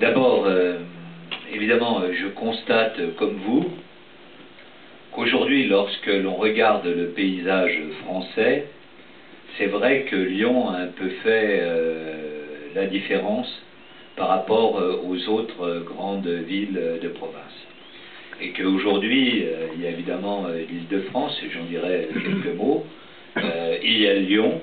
D'abord, évidemment, je constate, comme vous, qu'aujourd'hui, lorsque l'on regarde le paysage français, c'est vrai que Lyon a un peu fait la différence par rapport aux autres grandes villes de province. Et qu'aujourd'hui, il y a évidemment l'Île-de-France, et j'en dirai quelques mots, il y a Lyon,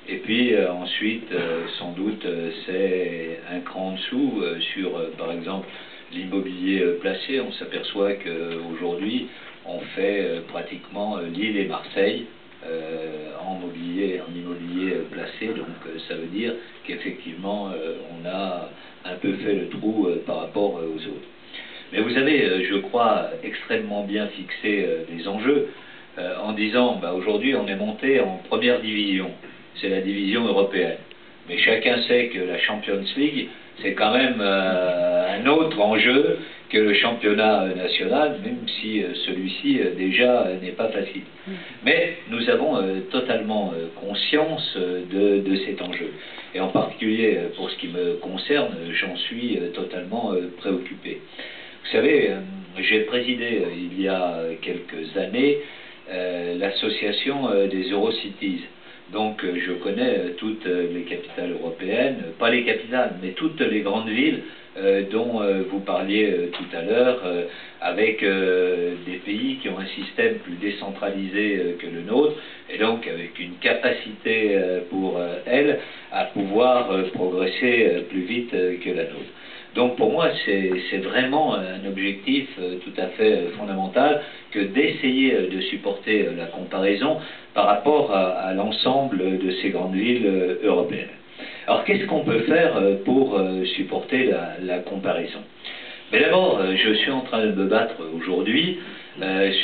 et puis ensuite, sans doute, c'est un cran en dessous sur, par exemple, l'immobilier placé. On s'aperçoit qu'aujourd'hui, on fait pratiquement Lille et Marseille en immobilier placé, donc ça veut dire qu'effectivement, on a un peu fait le trou par rapport aux autres. Mais vous avez, je crois, extrêmement bien fixé les enjeux en disant, aujourd'hui on est monté en première division, c'est la division européenne. Mais chacun sait que la Champions League, c'est quand même un autre enjeu que le championnat national, même si celui-ci déjà n'est pas facile. Mais nous avons totalement conscience de cet enjeu. Et en particulier, pour ce qui me concerne, j'en suis totalement préoccupé. Vous savez, j'ai présidé il y a quelques années l'association des Eurocities. Donc je connais toutes les capitales européennes, pas les capitales, mais toutes les grandes villes dont vous parliez tout à l'heure, avec des pays qui ont un système plus décentralisé que le nôtre, et donc avec une capacité pour elles à pouvoir progresser plus vite que la nôtre. Donc pour moi, c'est vraiment un objectif tout à fait fondamental que d'essayer de supporter la comparaison par rapport à l'ensemble de ces grandes villes européennes. Alors qu'est-ce qu'on peut faire pour supporter la comparaison? Mais d'abord, je suis en train de me battre aujourd'hui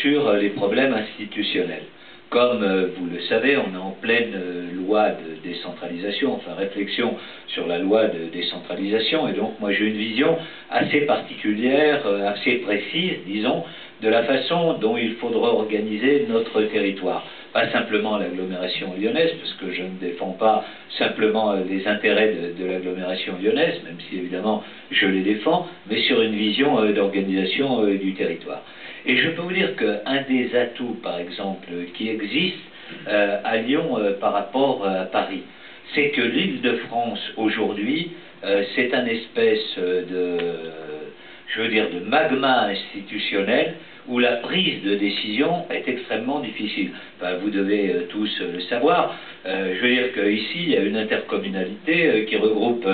sur les problèmes institutionnels. Comme vous le savez, on est en pleine loi de décentralisation, enfin réflexion sur la loi de décentralisation, et donc moi j'ai une vision assez particulière, assez précise, disons, de la façon dont il faudra organiser notre territoire. Pas simplement l'agglomération lyonnaise, parce que je ne défends pas simplement les intérêts de l'agglomération lyonnaise, même si évidemment je les défends, mais sur une vision d'organisation du territoire. Et je peux vous dire qu'un des atouts, par exemple, qui existe à Lyon par rapport à Paris, c'est que l'Île-de-France, aujourd'hui, c'est un espèce de magma institutionnel où la prise de décision est extrêmement difficile. Enfin, vous devez tous le savoir. Je veux dire qu'ici, il y a une intercommunalité qui regroupe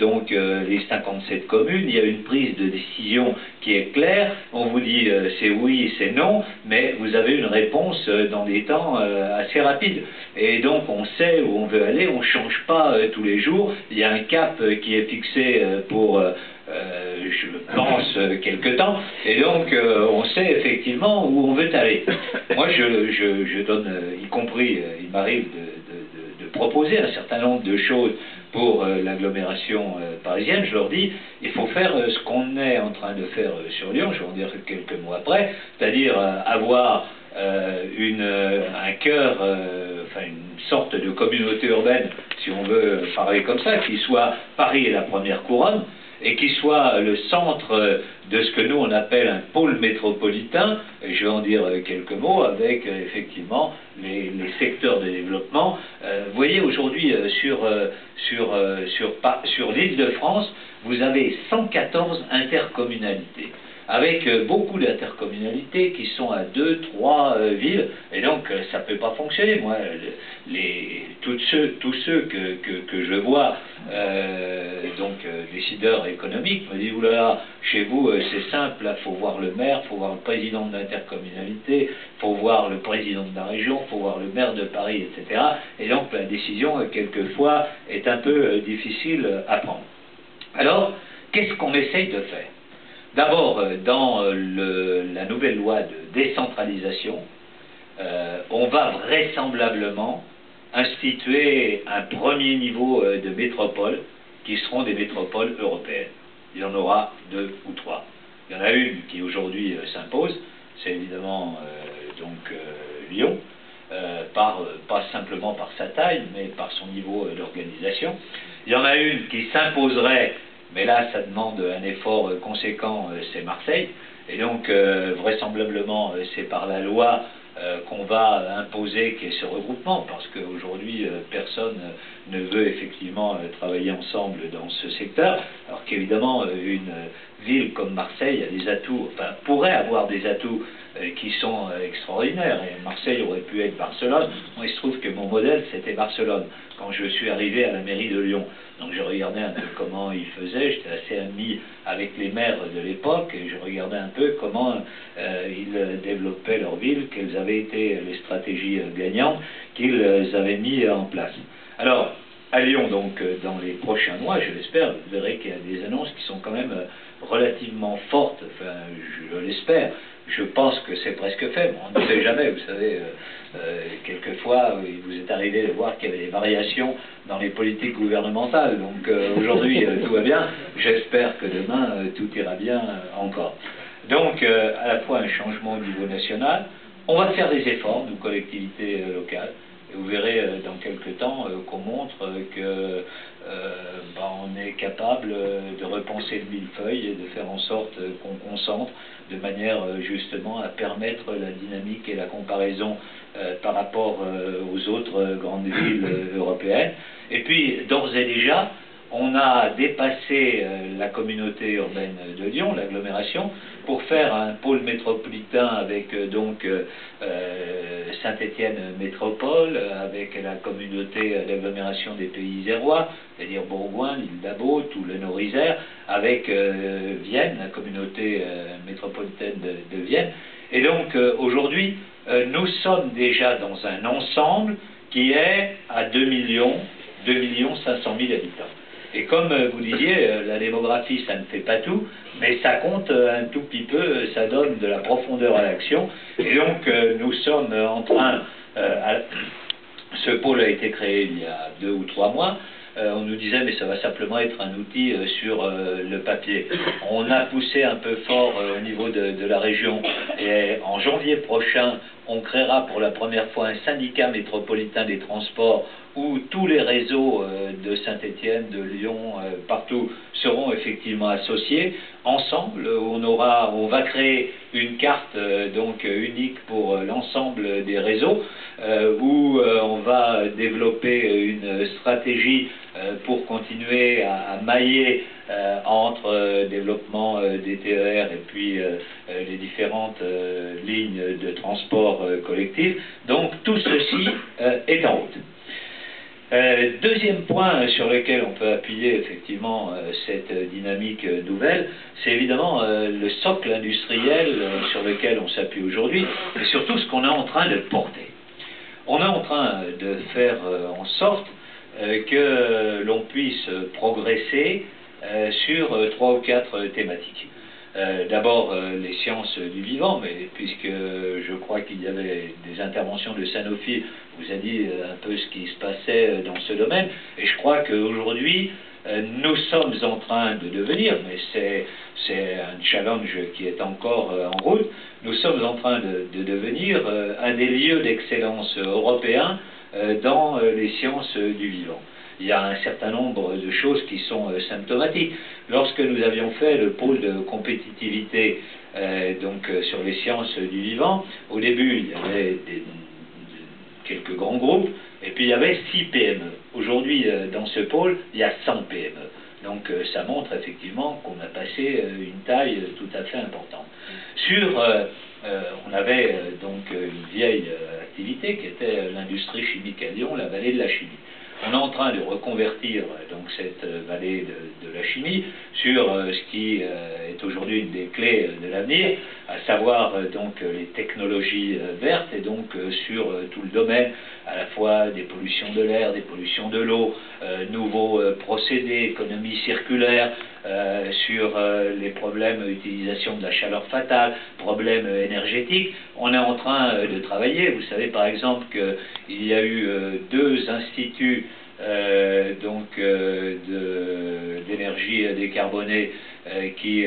donc les 57 communes. Il y a une prise de décision qui est claire. On vous dit c'est oui, c'est non, mais vous avez une réponse dans des temps assez rapides. Et donc, on sait où on veut aller, on ne change pas tous les jours. Il y a un cap qui est fixé pour... je pense, quelque temps, et donc on sait effectivement où on veut aller. Moi, je donne, y compris, il m'arrive de proposer un certain nombre de choses pour l'agglomération parisienne. Je leur dis, il faut faire ce qu'on est en train de faire sur Lyon, je vais en dire quelques mots après, c'est-à-dire avoir un cœur, enfin une sorte de communauté urbaine, si on veut parler comme ça, qui soit Paris et la première couronne, et qui soit le centre de ce que nous on appelle un pôle métropolitain, et je vais en dire quelques mots, avec effectivement les secteurs de développement. Vous voyez aujourd'hui sur l'Île-de-France, vous avez 114 intercommunalités, avec beaucoup d'intercommunalités qui sont à 2, 3 villes, et donc ça ne peut pas fonctionner. Moi, tous ceux que je vois, décideurs économiques, me disent, oulala, chez vous c'est simple, il faut voir le maire, il faut voir le président de l'intercommunalité, il faut voir le président de la région, il faut voir le maire de Paris, etc. Et donc la décision, quelquefois, est un peu difficile à prendre. Alors, qu'est-ce qu'on essaye de faire? D'abord, dans la nouvelle loi de décentralisation, on va vraisemblablement instituer un premier niveau de métropole qui seront des métropoles européennes. Il y en aura 2 ou 3. Il y en a une qui aujourd'hui s'impose, c'est évidemment Lyon, pas simplement par sa taille, mais par son niveau d'organisation. Il y en a une qui s'imposerait, mais là ça demande un effort conséquent, c'est Marseille, et donc vraisemblablement c'est par la loi qu'on va imposer qu'il y ait ce regroupement, parce qu'aujourd'hui personne ne veut effectivement travailler ensemble dans ce secteur, alors qu'évidemment une ville comme Marseille a des atouts, enfin pourrait avoir des atouts qui sont extraordinaires, et Marseille aurait pu être Barcelone. Moi il se trouve que mon modèle c'était Barcelone, quand je suis arrivé à la mairie de Lyon. Donc je regardais un peu comment ils faisaient, j'étais assez ami avec les maires de l'époque, et je regardais un peu comment ils développaient leur ville, quelles avaient été les stratégies gagnantes qu'ils avaient mis en place. Alors, à Lyon, donc, dans les prochains mois, je l'espère, vous verrez qu'il y a des annonces qui sont quand même relativement fortes, enfin, je l'espère. Je pense que c'est presque fait, bon, on ne sait jamais, vous savez, quelquefois, il vous est arrivé de voir qu'il y avait des variations dans les politiques gouvernementales, donc aujourd'hui tout va bien, j'espère que demain tout ira bien encore. Donc, à la fois un changement au niveau national, on va faire des efforts, nous, collectivités locales, et vous verrez dans quelques temps qu'on montre que on est capable de repenser le millefeuille et de faire en sorte qu'on concentre de manière justement à permettre la dynamique et la comparaison par rapport aux autres grandes villes européennes. Et puis, d'ores et déjà, on a dépassé la communauté urbaine de Lyon, l'agglomération, pour faire un pôle métropolitain avec donc Saint-Étienne Métropole, avec la communauté d'agglomération des pays isérois, c'est-à-dire Bourgoin, l'île d'Abo, tout le Nord-Isère, avec Vienne, la communauté métropolitaine de Vienne. Et donc aujourd'hui, nous sommes déjà dans un ensemble qui est à 2 500 000 habitants. Et comme vous disiez, la démographie, ça ne fait pas tout, mais ça compte un tout petit peu, ça donne de la profondeur à l'action. Et donc, nous sommes en train, ce pôle a été créé il y a 2 ou 3 mois, on nous disait, mais ça va simplement être un outil sur le papier. On a poussé un peu fort au niveau de la région, et en janvier prochain, on créera pour la première fois un syndicat métropolitain des transports où tous les réseaux de Saint-Étienne, de Lyon, partout, seront effectivement associés. Ensemble, on va créer une carte donc unique pour l'ensemble des réseaux, où on va développer une stratégie pour continuer à mailler entre développement des TER et puis les différentes lignes de transport collectif. Donc tout ceci est en route. Deuxième point sur lequel on peut appuyer effectivement cette dynamique nouvelle, c'est évidemment le socle industriel sur lequel on s'appuie aujourd'hui, et surtout ce qu'on est en train de porter. On est en train de faire en sorte que l'on puisse progresser sur 3 ou 4 thématiques. D'abord les sciences du vivant, mais puisque je crois qu'il y avait des interventions de Sanofi, vous a dit un peu ce qui se passait dans ce domaine, et je crois qu'aujourd'hui nous sommes en train de devenir, mais c'est un challenge qui est encore en route, nous sommes en train de devenir un des lieux d'excellence européens dans les sciences du vivant. Il y a un certain nombre de choses qui sont symptomatiques. Lorsque nous avions fait le pôle de compétitivité sur les sciences du vivant, au début il y avait quelques grands groupes, et puis il y avait 6 PME. Aujourd'hui, dans ce pôle, il y a 100 PME. Donc ça montre effectivement qu'on a passé une taille tout à fait importante. On avait donc une vieille activité qui était l'industrie chimique à Lyon, la vallée de la chimie. On est en train de reconvertir donc cette vallée de la chimie sur ce qui est aujourd'hui une des clés de l'avenir, à savoir donc les technologies vertes, et donc sur tout le domaine à la fois des pollutions de l'air, des pollutions de l'eau, nouveaux procédés, économie circulaire, sur les problèmes d'utilisation de la chaleur fatale, problèmes énergétiques. On est en train de travailler. Vous savez par exemple qu'il y a eu 2 instituts d'énergie décarbonée qui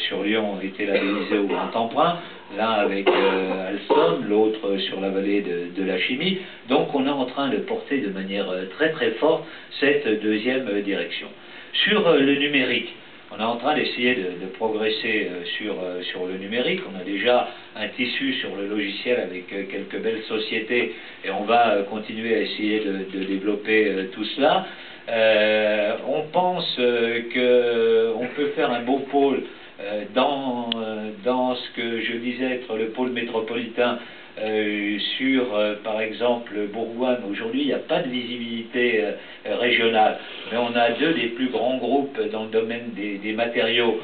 sur Lyon ont été labellisés au grand emprunt, l'un avec Alstom, l'autre sur la vallée de la chimie. Donc on est en train de porter de manière très très forte cette deuxième direction. Sur le numérique, on est en train d'essayer de progresser sur le numérique. On a déjà un tissu sur le logiciel avec quelques belles sociétés et on va continuer à essayer de développer tout cela. On pense qu'on peut faire un beau pôle dans ce que je disais être le pôle métropolitain sur, par exemple, Bourgoin. Aujourd'hui, il n'y a pas de visibilité régionale, mais on a deux des plus grands groupes dans le domaine des matériaux,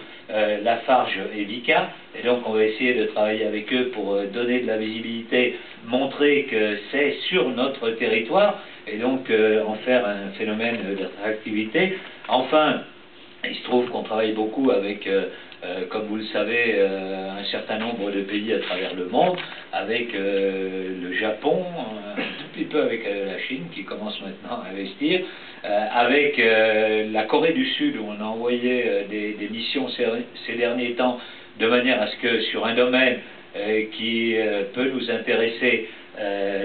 Lafarge et Vicat, et donc on va essayer de travailler avec eux pour donner de la visibilité, montrer que c'est sur notre territoire, et donc en faire un phénomène d'attractivité. Enfin, il se trouve qu'on travaille beaucoup avec, comme vous le savez, un certain nombre de pays à travers le monde, avec le Japon, un tout petit peu avec la Chine qui commence maintenant à investir, avec la Corée du Sud où on a envoyé des missions ces derniers temps de manière à ce que sur un domaine qui peut nous intéresser,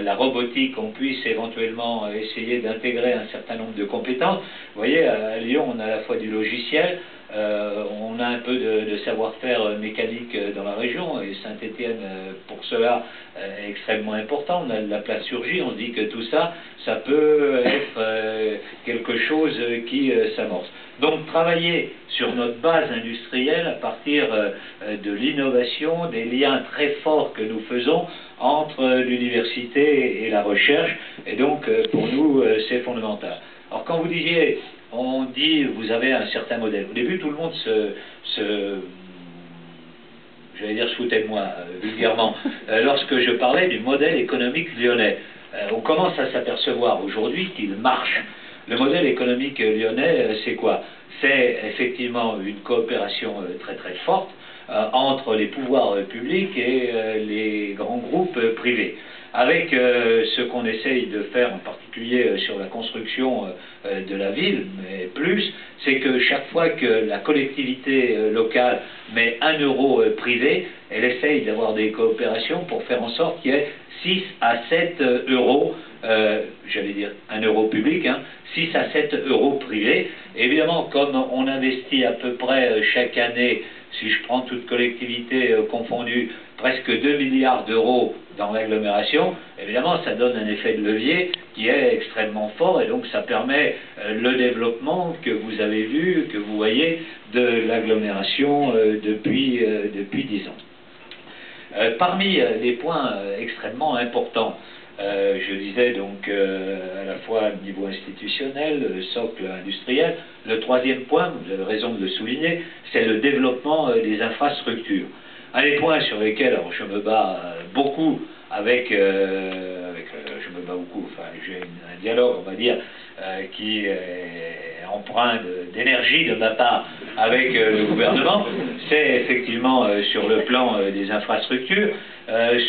la robotique, on puisse éventuellement essayer d'intégrer un certain nombre de compétences. Vous voyez, à Lyon, on a à la fois du logiciel, on a un peu de savoir-faire mécanique dans la région, et Saint-Étienne, pour cela, est extrêmement important. On a de la plasturgie, on se dit que tout ça, ça peut être quelque chose qui s'amorce. Donc, travailler sur notre base industrielle à partir de l'innovation, des liens très forts que nous faisons entre l'université et la recherche, et donc, pour nous, c'est fondamental. Alors, quand vous disiez, on dit, vous avez un certain modèle. Au début, tout le monde j'allais dire, se foutait de moi, vulgairement, lorsque je parlais du modèle économique lyonnais. On commence à s'apercevoir aujourd'hui qu'il marche. Le modèle économique lyonnais, c'est quoi? C'est effectivement une coopération très très forte entre les pouvoirs publics et les grands groupes privés. Avec ce qu'on essaye de faire, en particulier sur la construction de la ville, mais plus, c'est que chaque fois que la collectivité locale met 1 euro privé, elle essaye d'avoir des coopérations pour faire en sorte qu'il y ait 6 à 7 euros, j'allais dire 1 euro public, 6 à 7 euros privés. Évidemment, comme on investit à peu près chaque année, si je prends toute collectivité confondue, presque 2 milliards d'euros dans l'agglomération, évidemment, ça donne un effet de levier qui est extrêmement fort, et donc ça permet le développement que vous avez vu, que vous voyez, de l'agglomération depuis 10 ans. Parmi les points extrêmement importants, je disais donc à la fois au niveau institutionnel, le socle industriel, le troisième point, vous avez raison de le souligner, c'est le développement des infrastructures. Un des points sur lesquels alors, je me bats beaucoup je me bats beaucoup, enfin j'ai un dialogue, on va dire, qui est empreint d'énergie de ma part avec le gouvernement, c'est effectivement sur le plan des infrastructures,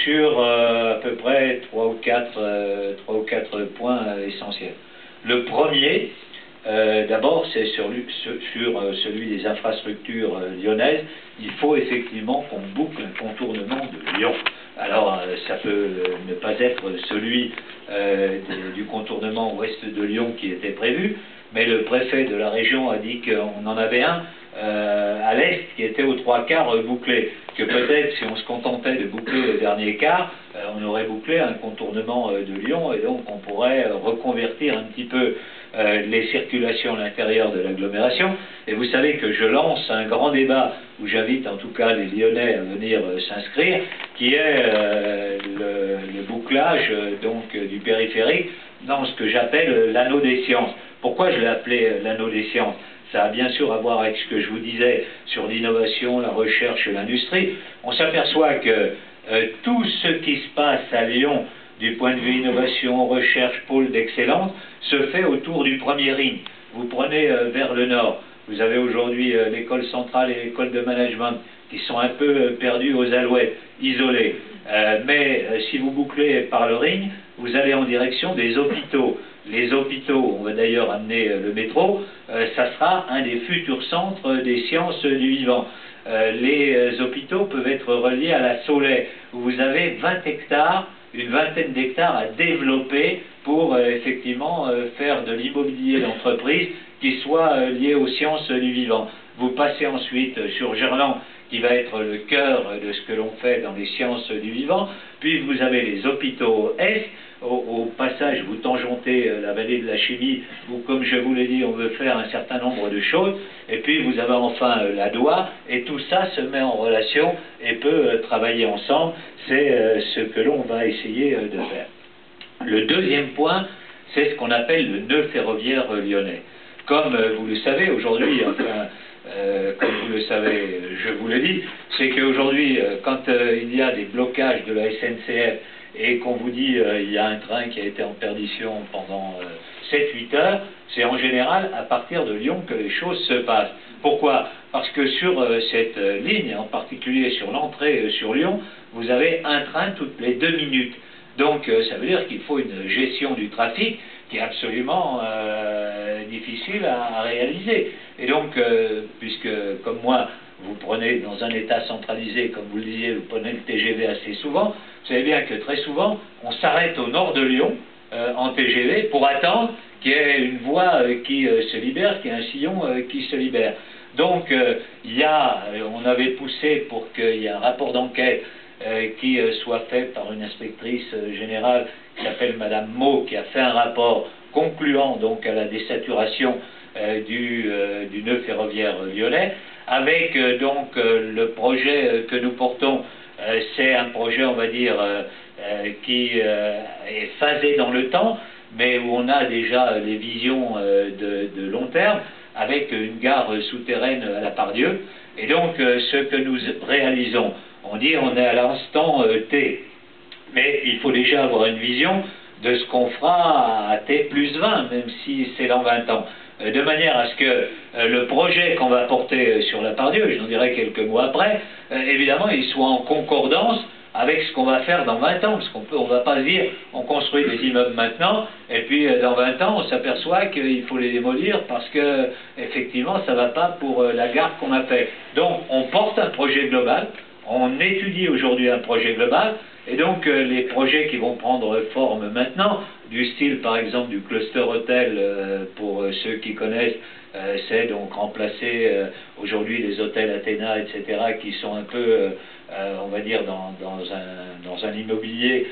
sur à peu près 3 ou 4 points essentiels. Le premier, d'abord, c'est sur celui des infrastructures lyonnaises. Il faut effectivement qu'on boucle un contournement de Lyon. Alors, ça peut ne pas être celui du contournement ouest de Lyon qui était prévu, mais le préfet de la région a dit qu'on en avait un à l'est qui était aux 3/4 bouclé, que peut-être si on se contentait de boucler le dernier quart, on aurait bouclé un contournement de Lyon, et donc on pourrait reconvertir un petit peu les circulations à l'intérieur de l'agglomération. Et vous savez que je lance un grand débat où j'invite en tout cas les Lyonnais à venir s'inscrire, qui est le bouclage donc du périphérique dans ce que j'appelle l'anneau des sciences. Pourquoi je l'ai appelé l'anneau des sciences? Ça a bien sûr à voir avec ce que je vous disais sur l'innovation, la recherche et l'industrie. On s'aperçoit que tout ce qui se passe à Lyon, du point de vue innovation, recherche, pôle d'excellence, se fait autour du premier ring. Vous prenez vers le nord, vous avez aujourd'hui l'école centrale et l'école de management qui sont un peu perdus aux alouettes, isolés. Mais si vous bouclez par le ring, vous allez en direction des hôpitaux. Les hôpitaux, on va d'ailleurs amener le métro, ça sera un des futurs centres des sciences du vivant. Les hôpitaux peuvent être reliés à la Soleil, où vous avez 20 hectares, une vingtaine d'hectares à développer pour effectivement faire de l'immobilier d'entreprise qui soit lié aux sciences du vivant. Vous passez ensuite sur Gerland, qui va être le cœur de ce que l'on fait dans les sciences du vivant, puis vous avez les hôpitaux Est, au passage vous tangentez la vallée de la chimie, où comme je vous l'ai dit, on veut faire un certain nombre de choses, et puis vous avez enfin la DOA, et tout ça se met en relation et peut travailler ensemble, c'est ce que l'on va essayer de faire. Le deuxième point, c'est ce qu'on appelle le nœud ferroviaire lyonnais. Comme vous le savez, aujourd'hui, enfin, comme vous le savez, je vous le dis, c'est qu'aujourd'hui, quand il y a des blocages de la SNCF et qu'on vous dit il y a un train qui a été en perdition pendant 7-8 heures, c'est en général à partir de Lyon que les choses se passent. Pourquoi? Parce que sur cette ligne, en particulier sur l'entrée sur Lyon, vous avez un train toutes les 2 minutes. Donc ça veut dire qu'il faut une gestion du trafic qui est absolument difficile à réaliser. Et donc, puisque comme moi, vous prenez dans un état centralisé, comme vous le disiez, vous prenez le TGV assez souvent, vous savez bien que très souvent, on s'arrête au nord de Lyon en TGV pour attendre qu'il y ait une voie qui se libère, qu'il y ait un sillon qui se libère. Donc, on avait poussé pour qu'il y ait un rapport d'enquête qui soit fait par une inspectrice générale qui s'appelle Madame Maud, qui a fait un rapport concluant donc à la désaturation du nœud ferroviaire lyonnais, avec donc le projet que nous portons, c'est un projet, on va dire, qui est phasé dans le temps, mais où on a déjà les visions de long terme, avec une gare souterraine à la Part-Dieu. Et donc, ce que nous réalisons, on dit on est à l'instant T, mais il faut déjà avoir une vision de ce qu'on fera à T plus 20, même si c'est dans 20 ans. De manière à ce que le projet qu'on va porter sur la Part-Dieu, j'en dirai quelques mots après, évidemment, il soit en concordance avec ce qu'on va faire dans 20 ans, parce qu'on ne va pas se dire, on construit des immeubles maintenant, et puis dans 20 ans, on s'aperçoit qu'il faut les démolir parce que, effectivement, ça ne va pas pour la gare qu'on a fait. Donc, on porte un projet global, on étudie aujourd'hui un projet global, et donc les projets qui vont prendre forme maintenant, du style par exemple du cluster hôtel, pour ceux qui connaissent, c'est donc remplacer aujourd'hui les hôtels Athéna, etc., qui sont un peu, on va dire, dans un immobilier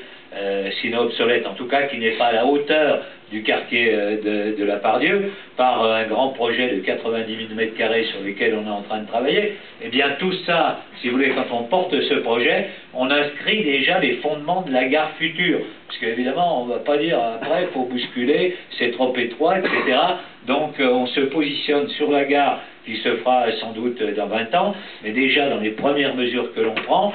sinon obsolète, en tout cas qui n'est pas à la hauteur du quartier de la Part-Dieu, par un grand projet de 90 000 m² sur lequel on est en train de travailler. Eh bien tout ça, si vous voulez, quand on porte ce projet, on inscrit déjà les fondements de la gare future. Parce qu'évidemment, on ne va pas dire après, il faut bousculer, c'est trop étroit, etc. Donc on se positionne sur la gare qui se fera sans doute dans 20 ans, mais déjà dans les premières mesures que l'on prend,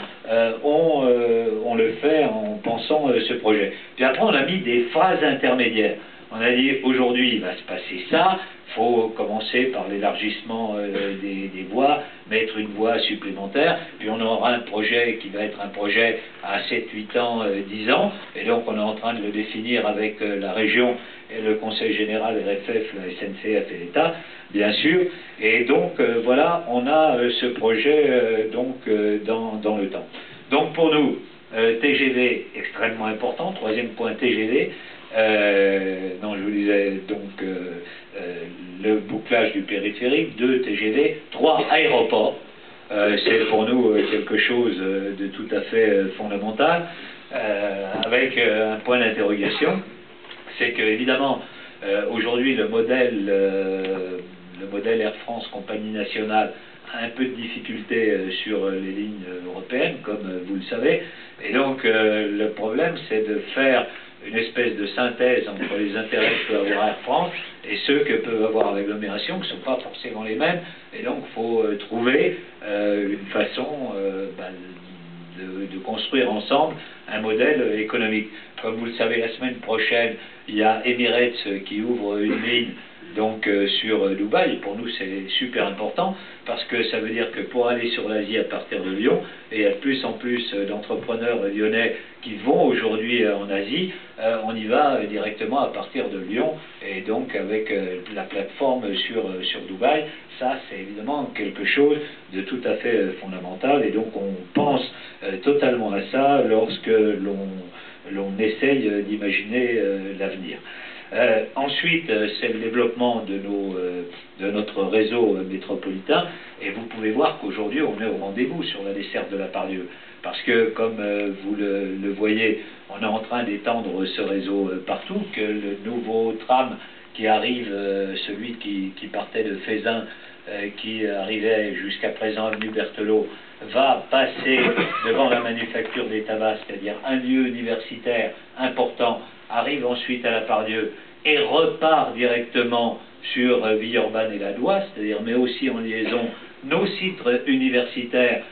on le fait en pensant ce projet. Puis après, on a mis des phases intermédiaires. On a dit, aujourd'hui, il va se passer ça, il faut commencer par l'élargissement des voies, mettre une voie supplémentaire, puis on aura un projet qui va être un projet à 7, 8 ans, 10 ans, et donc on est en train de le définir avec la région et le Conseil général, RFF, la SNCF et l'État, bien sûr, et donc voilà, on a ce projet dans le temps. Donc pour nous, TGV extrêmement important, troisième point TGV, je vous disais donc le bouclage du périphérique, 2 TGV, 3 aéroports, c'est pour nous quelque chose de tout à fait fondamental, avec un point d'interrogation, c'est que évidemment aujourd'hui le modèle Air France compagnie nationale a un peu de difficulté sur les lignes européennes, comme vous le savez, et donc le problème c'est de faire une espèce de synthèse entre les intérêts que peut avoir Air France et ceux que peuvent avoir l'agglomération, qui ne sont pas forcément les mêmes, et donc il faut trouver une façon de construire ensemble un modèle économique. Comme vous le savez, la semaine prochaine, il y a Emirates qui ouvre une ligne donc sur Dubaï, et pour nous c'est super important, parce que ça veut dire que pour aller sur l'Asie à partir de Lyon, et il y a de plus en plus d'entrepreneurs lyonnais qui vont aujourd'hui en Asie, on y va directement à partir de Lyon, et donc avec la plateforme sur Dubaï. Ça c'est évidemment quelque chose de tout à fait fondamental, et donc on pense totalement à ça lorsque l'on essaye d'imaginer l'avenir. Ensuite, c'est le développement de notre réseau métropolitain, et vous pouvez voir qu'aujourd'hui, on est au rendez-vous sur la desserte de la Part-Dieu. Parce que, comme vous le voyez, on est en train d'étendre ce réseau partout, que le nouveau tram qui arrive, celui qui partait de Fézin, qui arrivait jusqu'à présent avenue Berthelot, va passer devant la manufacture des tabacs, c'est-à-dire un lieu universitaire important, arrive ensuite à la Part-Dieu et repart directement sur Villeurbanne et la Doua, c'est-à-dire mais aussi en liaison nos sites universitaires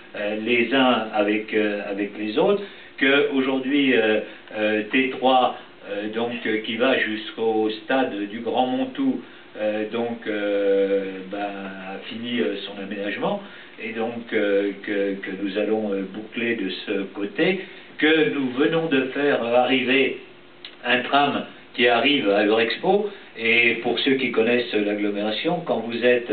les uns avec les autres, qu'aujourd'hui T3 qui va jusqu'au stade du Grand Montou a fini son aménagement, et donc que nous allons boucler de ce côté, que nous venons de faire arriver un tram qui arrive à Eurexpo. Et pour ceux qui connaissent l'agglomération, quand vous êtes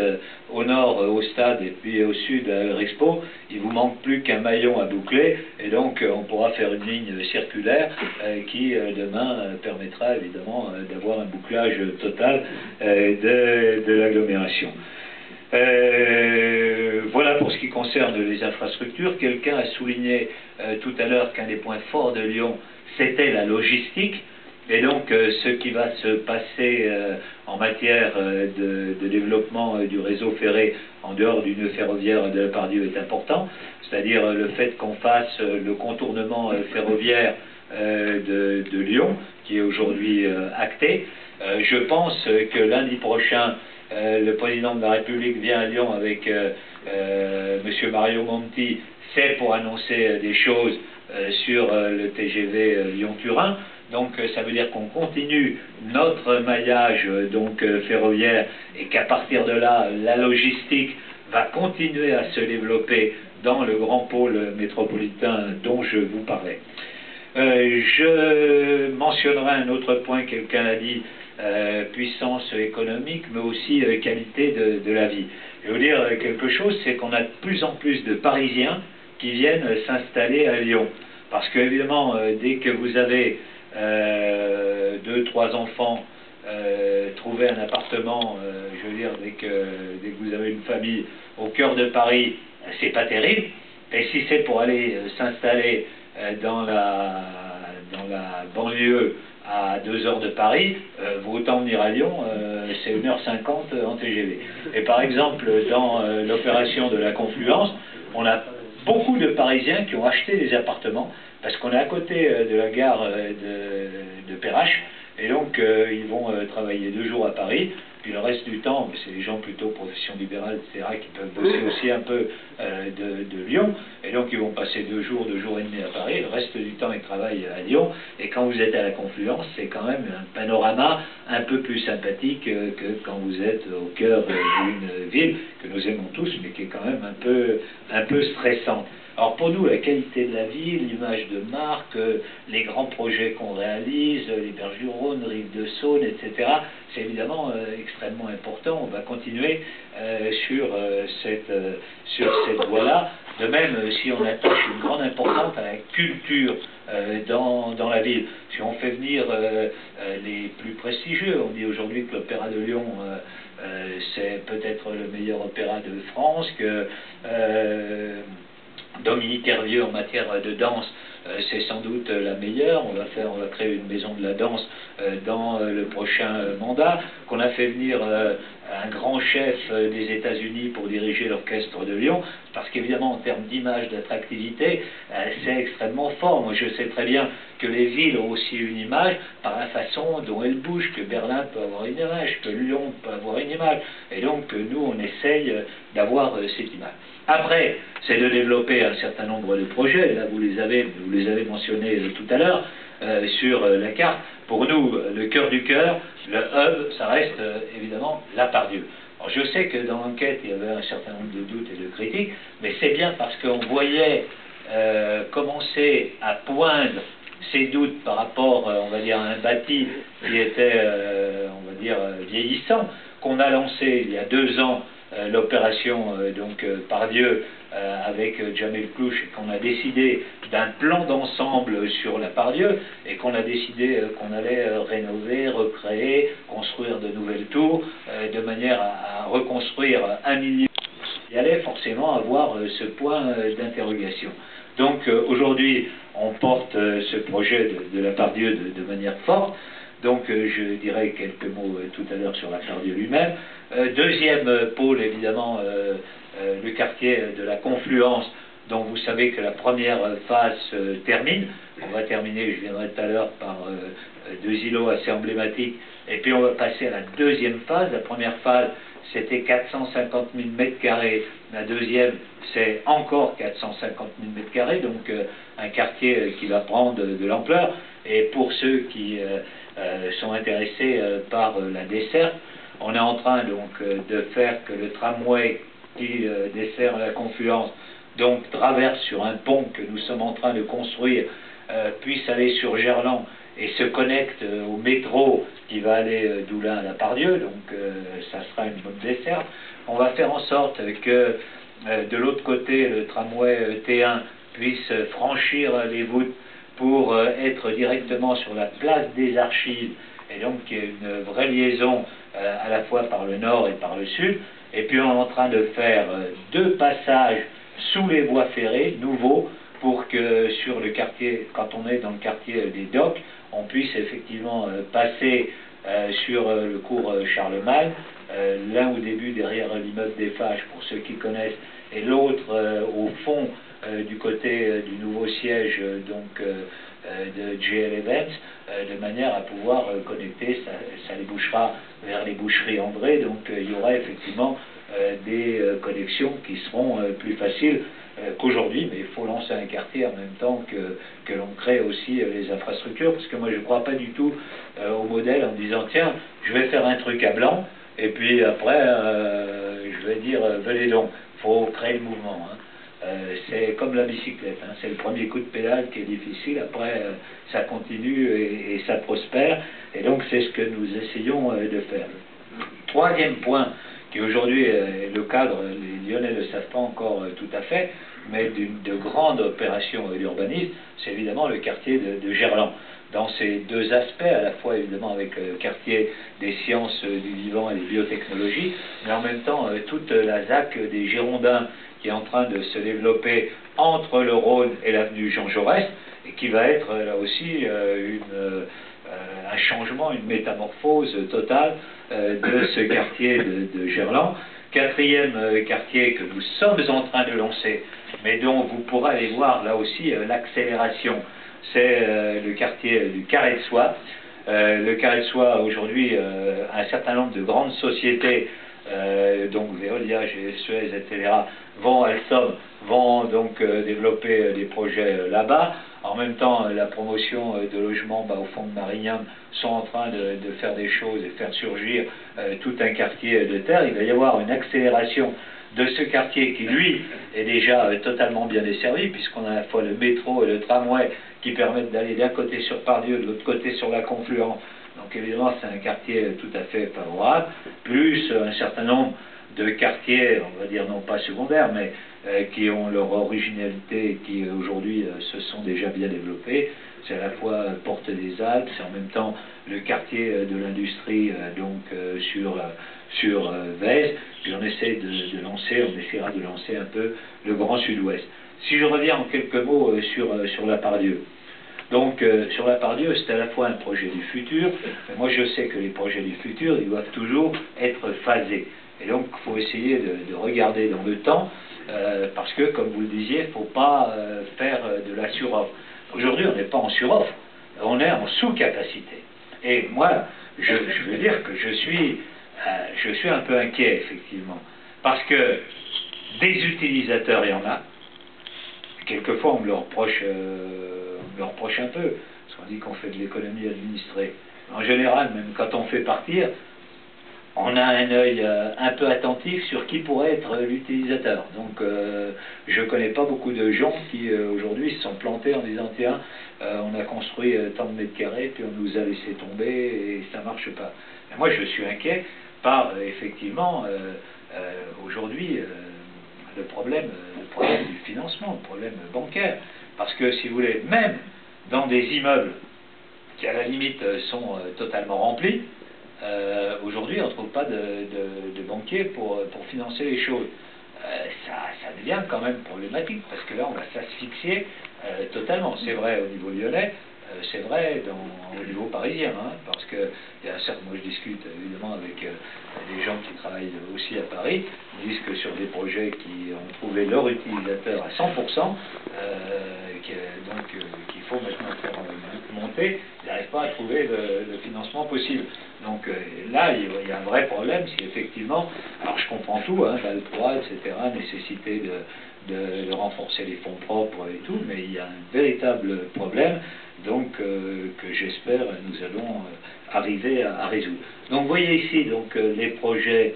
au nord au stade et puis au sud à Eurexpo, il vous manque plus qu'un maillon à boucler, et donc on pourra faire une ligne circulaire qui demain permettra évidemment d'avoir un bouclage total de l'agglomération. Voilà pour ce qui concerne les infrastructures. Quelqu'un a souligné tout à l'heure qu'un des points forts de Lyon, c'était la logistique. Et donc, ce qui va se passer en matière de développement du réseau ferré en dehors du nœud ferroviaire de la Part-Dieu est important, c'est-à-dire le fait qu'on fasse le contournement ferroviaire de Lyon, qui est aujourd'hui acté. Je pense que lundi prochain, le président de la République vient à Lyon avec M. Mario Monti, c'est pour annoncer des choses sur le TGV Lyon-Turin. Donc ça veut dire qu'on continue notre maillage ferroviaire, et qu'à partir de là, la logistique va continuer à se développer dans le grand pôle métropolitain dont je vous parlais. Je mentionnerai un autre point, quelqu'un l'a dit, puissance économique, mais aussi qualité de la vie. Je vais vous dire quelque chose, c'est qu'on a de plus en plus de Parisiens qui viennent s'installer à Lyon. Parce que, évidemment, dès que vous avez 2-3 enfants, trouver un appartement, je veux dire, dès que vous avez une famille au cœur de Paris, c'est pas terrible. Et si c'est pour aller s'installer dans la banlieue à 2 heures de Paris, vaut autant venir à Lyon, c'est 1h50 en TGV. Et par exemple, dans l'opération de la Confluence, on a beaucoup de Parisiens qui ont acheté des appartements, parce qu'on est à côté de la gare de Perrache, et donc ils vont travailler 2 jours à Paris, puis le reste du temps, c'est des gens plutôt profession libérale, etc., qui peuvent bosser aussi un peu de Lyon, et donc ils vont passer 2 jours et demi à Paris, le reste du temps ils travaillent à Lyon, et quand vous êtes à la Confluence, c'est quand même un panorama un peu plus sympathique que quand vous êtes au cœur d'une ville, que nous aimons tous, mais qui est quand même un peu stressante. Alors pour nous, la qualité de la ville, l'image de marque, les grands projets qu'on réalise, les berges du Rhône, rive de Saône, etc., c'est évidemment extrêmement important. On va continuer sur cette voie-là. De même, si on attache une grande importance à la culture dans la ville, si on fait venir les plus prestigieux, on dit aujourd'hui que l'Opéra de Lyon c'est peut-être le meilleur opéra de France, que Dominique Hervieux en matière de danse, c'est sans doute la meilleure. On va créer une maison de la danse dans le prochain mandat, qu'on a fait venir un grand chef des États-Unis pour diriger l'orchestre de Lyon, parce qu'évidemment en termes d'image, d'attractivité, c'est extrêmement fort. Moi je sais très bien que les villes ont aussi une image par la façon dont elles bougent, que Berlin peut avoir une image, que Lyon peut avoir une image, et donc nous on essaye d'avoir cette image. Après, c'est de développer un certain nombre de projets, là vous les avez mentionnés tout à l'heure, sur la carte. Pour nous, le cœur du cœur, le hub, ça reste évidemment la Part-Dieu. Alors je sais que dans l'enquête, il y avait un certain nombre de doutes et de critiques, mais c'est bien parce qu'on voyait commencer à poindre ces doutes par rapport, on va dire, à un bâti qui était, on va dire, vieillissant, qu'on a lancé il y a 2 ans l'opération Pardieu avec Jamel Clouche et qu'on a décidé d'un plan d'ensemble sur la Pardieu et qu'on a décidé qu'on allait rénover, recréer, construire de nouvelles tours de manière à reconstruire 1 million. Il y allait forcément avoir ce point d'interrogation. Donc aujourd'hui, on porte ce projet de la Pardieu de manière forte. Donc je dirai quelques mots tout à l'heure sur la Pardieu lui-même. Deuxième pôle, évidemment, le quartier de la Confluence, dont vous savez que la première phase se termine. On va terminer, je viendrai tout à l'heure, par 2 îlots assez emblématiques. Et puis on va passer à la deuxième phase. La première phase, c'était 450 000 m². La deuxième, c'est encore 450 000 m², donc un quartier qui va prendre de l'ampleur. Et pour ceux qui sont intéressés par la desserte, on est en train donc de faire que le tramway qui dessert la Confluence donc traverse sur un pont que nous sommes en train de construire, puisse aller sur Gerland et se connecte au métro qui va aller d'Oulin à la Pardieu, donc ça sera une bonne desserte. On va faire en sorte que de l'autre côté, le tramway T1 puisse franchir les voûtes pour être directement sur la place des Archives, et donc qu'il y ait une vraie liaison à la fois par le nord et par le sud. Et puis on est en train de faire 2 passages sous les voies ferrées nouveaux pour que sur le quartier, quand on est dans le quartier des Docks, on puisse effectivement passer sur le cours Charlemagne, l'un au début derrière l'immeuble des Fages pour ceux qui connaissent, et l'autre au fond du côté du nouveau siège de GL Events, de manière à pouvoir connecter, ça les bouchera vers les boucheries André, donc il y aura effectivement des connexions qui seront plus faciles qu'aujourd'hui, mais il faut lancer un quartier en même temps que l'on crée aussi les infrastructures, parce que moi je ne crois pas du tout au modèle en disant tiens, je vais faire un truc à blanc, et puis après je vais dire venez donc, il faut créer le mouvement. Hein. C'est comme la bicyclette, hein. C'est le premier coup de pédale qui est difficile, après ça continue et ça prospère, et donc c'est ce que nous essayons de faire. Troisième point, qui aujourd'hui est le cadre, les Lyonnais ne le savent pas encore tout à fait, mais de grandes opérations d'urbanisme, c'est évidemment le quartier de Gerland. Dans ces 2 aspects, à la fois évidemment avec le quartier des sciences du vivant et des biotechnologies, mais en même temps toute la ZAC des Girondins qui est en train de se développer entre le Rhône et l'avenue Jean Jaurès, et qui va être là aussi un changement, une métamorphose totale de ce quartier de Gerland. Quatrième quartier que nous sommes en train de lancer, mais dont vous pourrez aller voir là aussi l'accélération, c'est le quartier du Carré de Soie. Le Carré de Soie, aujourd'hui, un certain nombre de grandes sociétés, donc Veolia, Suez, etc., vont, Alstom, vont donc développer des projets là-bas. En même temps, la promotion de logements au fond de Marignane sont en train de faire des choses et faire surgir tout un quartier de terre. Il va y avoir une accélération de ce quartier qui, lui, est déjà totalement bien desservi, puisqu'on a à la fois le métro et le tramway qui permettent d'aller d'un côté sur Pardieu, de l'autre côté sur la Confluence. Donc évidemment, c'est un quartier tout à fait favorable, plus un certain nombre de quartiers, on va dire non pas secondaires, mais qui ont leur originalité et qui aujourd'hui se sont déjà bien développés. C'est à la fois Porte des Alpes, c'est en même temps le quartier de l'industrie sur Vèze, puis on essaie de lancer, on essaiera de lancer un peu le Grand Sud-Ouest. Si je reviens en quelques mots sur la Pardieu. Donc, sur la Pardieu, c'est à la fois un projet du futur, mais moi je sais que les projets du futur, ils doivent toujours être phasés. Et donc, il faut essayer de regarder dans le temps, parce que, comme vous le disiez, il ne faut pas faire de la suroffre. Aujourd'hui, on n'est pas en suroffre, on est en sous-capacité. Et moi, je veux dire que je suis un peu inquiet, effectivement, parce que des utilisateurs, il y en a. Quelquefois, on me le reproche un peu, parce qu'on dit qu'on fait de l'économie administrée. En général, même quand on fait partir, on a un œil un peu attentif sur qui pourrait être l'utilisateur. Donc, je ne connais pas beaucoup de gens qui, aujourd'hui, se sont plantés en disant « Tiens, on a construit tant de mètres carrés, puis on nous a laissé tomber et ça ne marche pas. » Mais moi, je suis inquiet par, effectivement, aujourd'hui le problème du financement, le problème bancaire. Parce que, si vous voulez, même dans des immeubles qui, à la limite, sont totalement remplis, aujourd'hui, on ne trouve pas de banquier pour financer les choses. Ça devient quand même problématique, parce que là, on va s'asphyxier totalement. C'est vrai au niveau lyonnais, c'est vrai au niveau parisien, hein, parce que moi je discute évidemment avec des gens qui travaillent aussi à Paris, ils disent que sur des projets qui ont trouvé leur utilisateur à 100%, qu'il faut maintenant faire monter, ils n'arrivent pas à trouver le financement possible. Donc là, il y a un vrai problème, si effectivement, alors je comprends tout, hein, BAL 3, etc., nécessité de renforcer les fonds propres et tout, mais il y a un véritable problème, donc que j'espère nous allons arriver à résoudre. Donc vous voyez ici donc les projets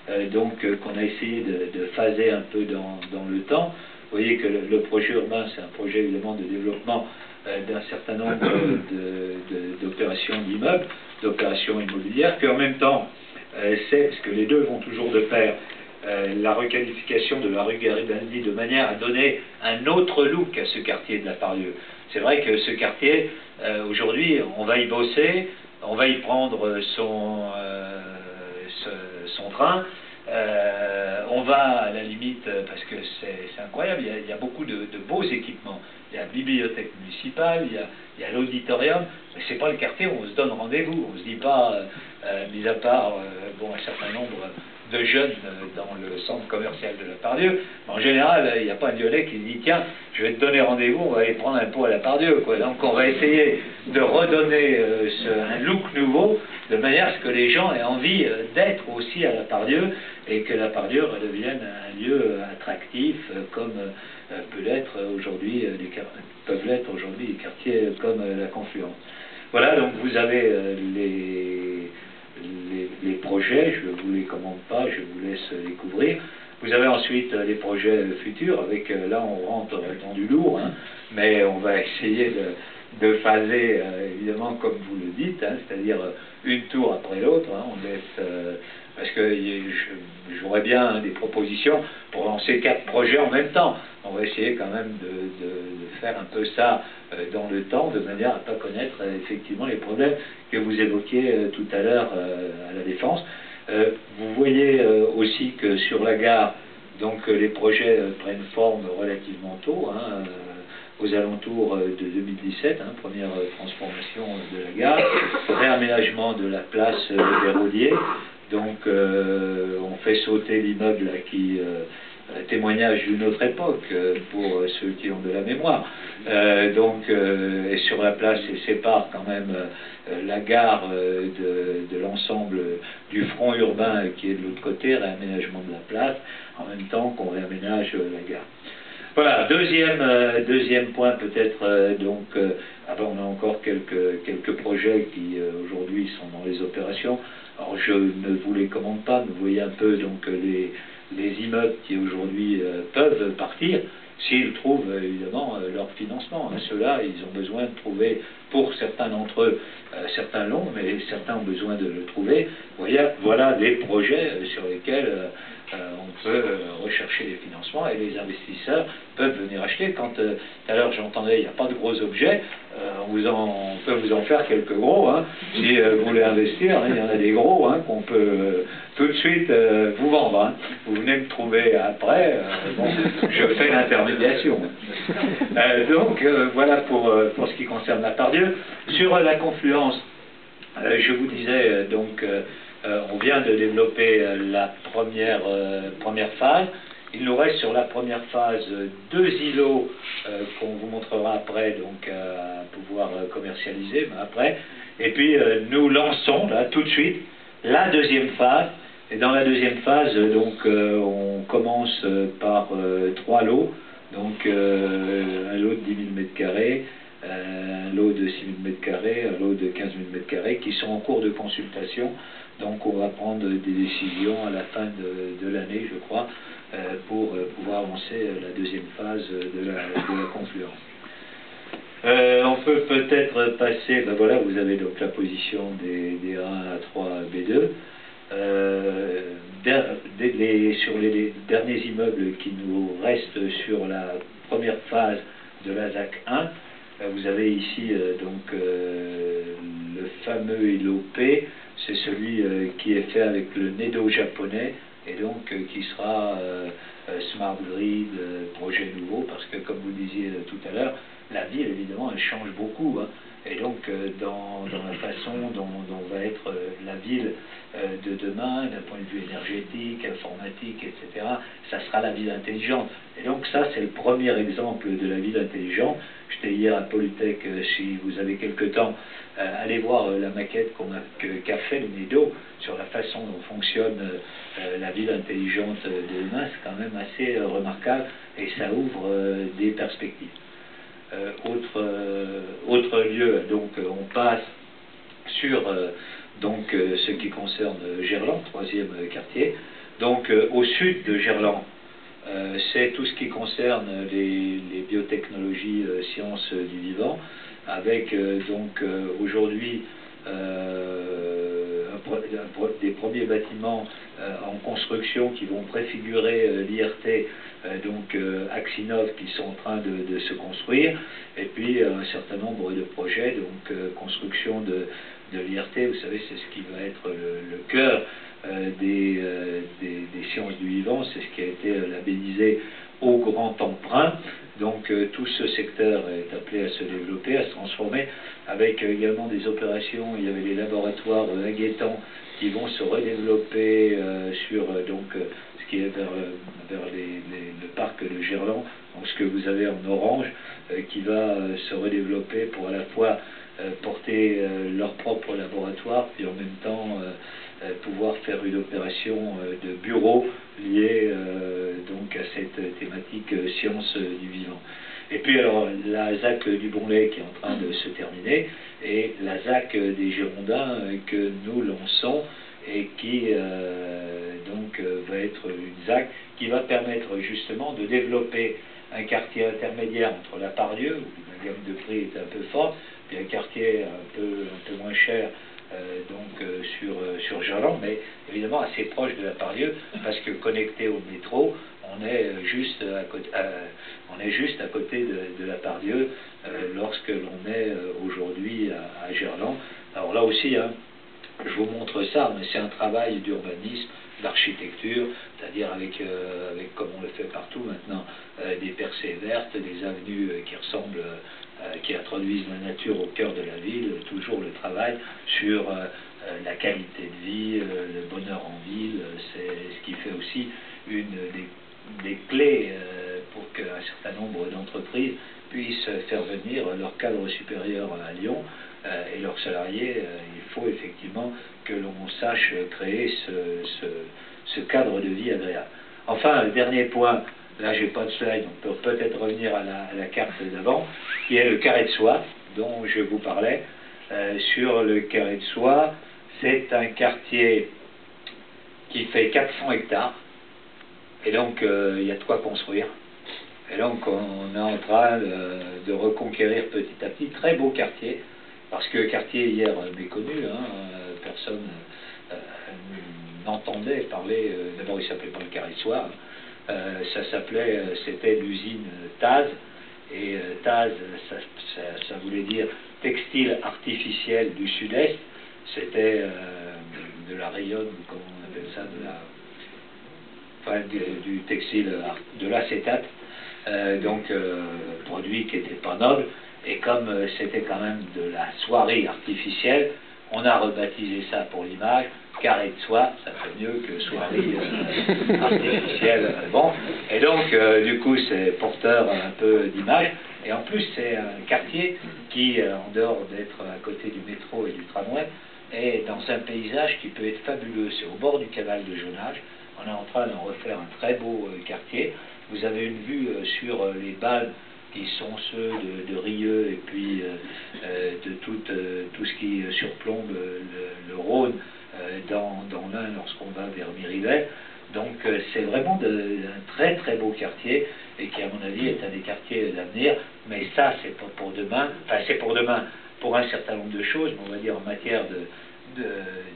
qu'on a essayé de phaser un peu dans le temps. Vous voyez que le projet urbain, c'est un projet évidemment de développement d'un certain nombre d'opérations d'immeubles, d'opérations immobilières, qu'en même temps, c'est, parce que les deux vont toujours de pair, la requalification de la rue Garibaldi de manière à donner un autre look à ce quartier de la Part-Dieu. C'est vrai que ce quartier, aujourd'hui, on va y bosser, on va y prendre son train, on va à la limite, parce que c'est incroyable, il y a beaucoup de beaux équipements. Il y a la bibliothèque municipale, il y a l'auditorium, mais ce n'est pas le quartier où on se donne rendez-vous. On ne se dit pas, mis à part un certain nombre de jeunes dans le centre commercial de la Part-Dieu, mais en général, il n'y a pas un Lyonnais qui dit tiens, je vais te donner rendez-vous, on va aller prendre un pot à la Part-Dieu. Donc on va essayer de redonner un look nouveau, de manière à ce que les gens aient envie d'être aussi à la Part-Dieu, et que la Part-Dieu redevienne un lieu attractif, comme peuvent l'être aujourd'hui les quartiers comme la Confluence. Voilà, donc vous avez les projets, je ne vous les commande pas, je vous laisse découvrir. Vous avez ensuite les projets futurs, avec là on rentre dans du lourd, hein, mais on va essayer de phaser, évidemment, comme vous le dites, hein, c'est-à-dire une tour après l'autre, hein, on laisse, parce que j'aurais bien des propositions pour lancer 4 projets en même temps. On va essayer quand même de faire un peu ça dans le temps, de manière à ne pas connaître effectivement les problèmes que vous évoquiez tout à l'heure à la Défense. Vous voyez aussi que sur la gare, donc les projets prennent forme relativement tôt, hein, aux alentours de 2017, hein, première transformation de la gare, réaménagement de la place des Rodiers, donc on fait sauter l'immeuble qui témoignage d'une autre époque pour ceux qui ont de la mémoire. Et sur la place, il sépare quand même la gare de l'ensemble du front urbain qui est de l'autre côté, réaménagement de la place, en même temps qu'on réaménage la gare. Voilà, deuxième point peut-être, on a encore quelques projets qui aujourd'hui sont dans les opérations. Alors je ne vous les commande pas, mais vous voyez un peu donc les immeubles qui aujourd'hui peuvent partir, s'ils trouvent évidemment leur financement. Ceux-là, ils ont besoin de trouver, pour certains d'entre eux, certains longs, mais certains ont besoin de le trouver. Voilà des projets sur lesquels on peut rechercher les financements et les investisseurs peuvent venir acheter. Quand tout à l'heure j'entendais il n'y a pas de gros objets, on peut vous en faire quelques gros, hein, si vous voulez investir, hein, il y en a des gros hein, qu'on peut tout de suite vous vendre. Hein. Vous venez me trouver après, je fais l'intermédiation. Voilà pour ce qui concerne la Part-Dieu. Sur la Confluence, je vous disais on vient de développer la première phase. Il nous reste sur la première phase 2 îlots qu'on vous montrera après, donc à pouvoir commercialiser après. Et puis nous lançons là tout de suite la deuxième phase. Et dans la deuxième phase, on commence par 3 lots. Donc un lot de 10 000 m², un lot de 6 000 m², un lot de 15 000 m², qui sont en cours de consultation. Donc on va prendre des décisions à la fin de l'année, je crois, pour pouvoir lancer la deuxième phase de la Confluence. On peut peut-être passer, voilà, vous avez donc la position des A3, B2. sur les derniers immeubles qui nous restent sur la première phase de la ZAC 1, vous avez ici le fameux ILOP, c'est celui qui est fait avec le NEDO japonais, et donc qui sera Smart Grid, projet nouveau, parce que comme vous le disiez tout à l'heure, la ville évidemment elle change beaucoup, hein. Et donc dans la façon dont va être la ville de demain, d'un point de vue énergétique, informatique, etc., ça sera la ville intelligente. Et donc ça c'est le premier exemple de la ville intelligente. J'étais hier à Polytech, si vous avez quelque temps, allez voir la maquette qu'a fait le NEDO sur la façon dont fonctionne la ville intelligente de demain. C'est quand même assez remarquable et ça ouvre des perspectives. Autre lieu, donc on passe sur ce qui concerne Gerland, troisième quartier. Donc au sud de Gerland, c'est tout ce qui concerne les biotechnologies, sciences du vivant, avec aujourd'hui des premiers bâtiments en construction qui vont préfigurer l'IRT, Axinov, qui sont en train de se construire, et puis un certain nombre de projets, construction de l'IRT, vous savez, c'est ce qui va être le cœur des sciences du vivant, c'est ce qui a été labellisé au grand emprunt. Donc tout ce secteur est appelé à se développer, à se transformer, avec également des opérations. Il y avait les laboratoires à Guétan qui vont se redévelopper sur ce qui est vers le parc de Gerland, donc ce que vous avez en orange, qui va se redévelopper pour à la fois porter leur propre laboratoire, puis en même temps pouvoir faire une opération de bureau liée à cette thématique sciences du vivant. Et puis alors la ZAC du Bonlay qui est en train de se terminer, et la ZAC des Girondins que nous lançons et qui va être une ZAC qui va permettre justement de développer un quartier intermédiaire entre la Pardieu, où la gamme de prix est un peu forte, puis un quartier un peu moins cher sur Gerland, mais évidemment assez proche de la Pardieu, parce que connecté au métro, on est juste à côté de la Pardieu lorsque l'on est aujourd'hui à Gerland. Alors là aussi, hein, je vous montre ça, mais c'est un travail d'urbanisme, d'architecture, c'est-à-dire avec, comme on le fait partout maintenant, des percées vertes, des avenues qui ressemblent, qui introduisent la nature au cœur de la ville, toujours le travail sur la qualité de vie, le bonheur en ville, c'est ce qui fait aussi une des clés pour qu'un certain nombre d'entreprises puissent faire venir leur cadre supérieur à Lyon et leurs salariés. Il faut effectivement que l'on sache créer ce cadre de vie agréable. Enfin, le dernier point, là j'ai pas de slide, on peut peut-être revenir à la carte d'avant, qui est le carré de soie dont je vous parlais. Sur le carré de soie, c'est un quartier qui fait 400 hectares, et donc il y a de quoi construire. Et donc on est en train de reconquérir petit à petit, très beau quartier, parce que quartier hier méconnu, hein, personne n'entendait parler, d'abord il ne s'appelait pas le carré de soie, c'était l'usine Taz, et Taz, ça voulait dire textile artificiel du sud-est, c'était de la rayonne, comment on appelle ça, du textile, de l'acétate, produit qui n'était pas noble, et comme c'était quand même de la soierie artificielle, on a rebaptisé ça pour l'image, carré de soie, ça fait mieux que soierie artificielle. Bon, et donc du coup c'est porteur un peu d'image, et en plus c'est un quartier qui, en dehors d'être à côté du métro et du tramway, est dans un paysage qui peut être fabuleux. C'est au bord du canal de Jonage. On est en train d'en refaire un très beau quartier. Vous avez une vue sur les balles qui sont ceux de Rieux et puis de tout ce qui surplombe le Rhône dans l'Ain lorsqu'on va vers Miribel. Donc c'est vraiment un très très beau quartier et qui à mon avis est un des quartiers d'avenir, mais ça c'est pas pour demain, enfin c'est pour demain pour un certain nombre de choses, mais on va dire en matière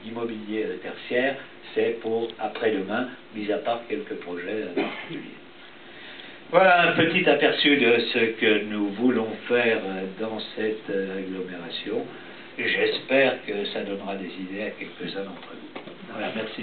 d'immobilier tertiaire, c'est pour après-demain, mis à part quelques projets particuliers. Voilà un petit aperçu de ce que nous voulons faire dans cette agglomération. J'espère que ça donnera des idées à quelques-uns d'entre vous. Voilà, merci.